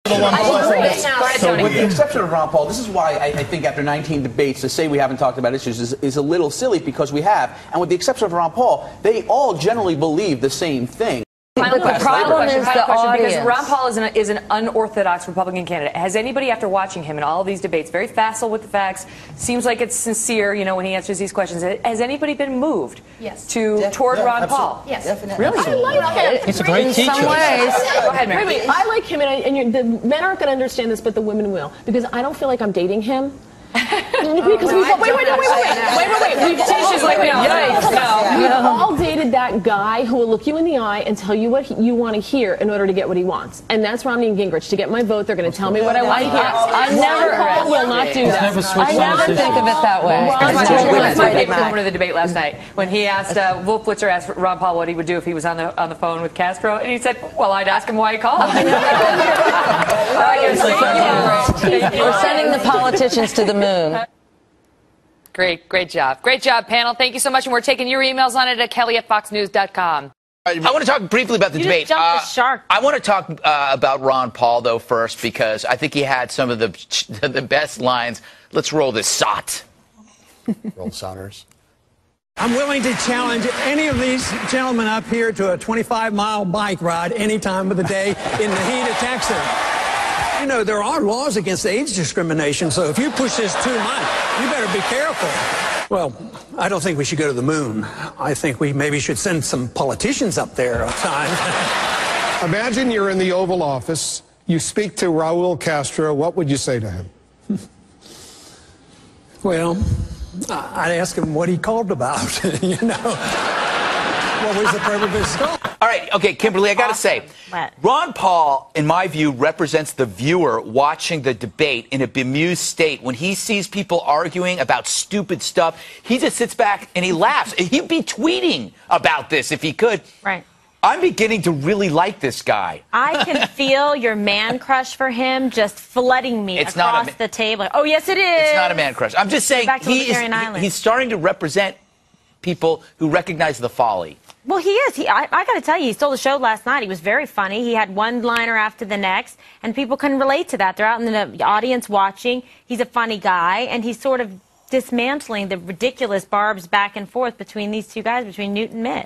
So with the exception of Ron Paul, this is why I think after 19 debates to say we haven't talked about issues is a little silly, because we have. And with the exception of Ron Paul, they all generally believe the same thing. But the problem is the audience. Because Ron Paul is an unorthodox Republican candidate. Has anybody, after watching him in all of these debates, very facile with the facts, seems like it's sincere, you know, when he answers these questions, has anybody been moved toward Ron Paul? Yes. Definitely. Really? I like him. He's a great teacher. In some ways. Go ahead, Mary. Wait, I like him, and the men aren't going to understand this, but the women will, because I don't feel like I'm dating him. Because we've all dated that guy who will look you in the eye and tell you what you want to hear in order to get what he wants, and that's Romney and Gingrich. To get my vote, they're going to tell me what I want to hear. I will not do that. I never think of it that way. That's my favorite moment of the debate last night when he asked Wolf Blitzer asked Ron Paul what he would do if he was on the phone with Castro, and he said, "Well, I'd ask him why he called." We're sending the politicians to the moon. Great job. Great job, panel. Thank you so much. And we're taking your emails on it at kelly@foxnews.com. I want to talk briefly about the debate. Jumped the shark. I want to talk about Ron Paul, though, first, because I think he had some of the best lines. Let's roll this sot. Roll Saunders. I'm willing to challenge any of these gentlemen up here to a 25-mile bike ride any time of the day in the heat of Texas. You know, there are laws against age discrimination, so if you push this too much, you better be careful. Well, I don't think we should go to the moon. I think we maybe should send some politicians up there at times. Imagine you're in the Oval Office. You speak to Raul Castro. What would you say to him? Well, I'd ask him what he called about, you know. What was the purpose of his call? All right, okay, Kimberly, I got to say, Ron Paul, in my view, represents the viewer watching the debate in a bemused state. When he sees people arguing about stupid stuff, he just sits back and he laughs. He'd be tweeting about this if he could. Right. I'm beginning to really like this guy. I can feel your man crush for him just flooding me across the table. Oh, yes, it is. It's not a man crush. I'm just saying he's starting to represent people who recognize the folly. Well, he is. I got to tell you, he stole the show last night. He was very funny. He had one liner after the next, and people can relate to that. They're out in the audience watching. He's a funny guy, and he's sort of dismantling the ridiculous barbs back and forth between these two guys, between Newt and Mitt.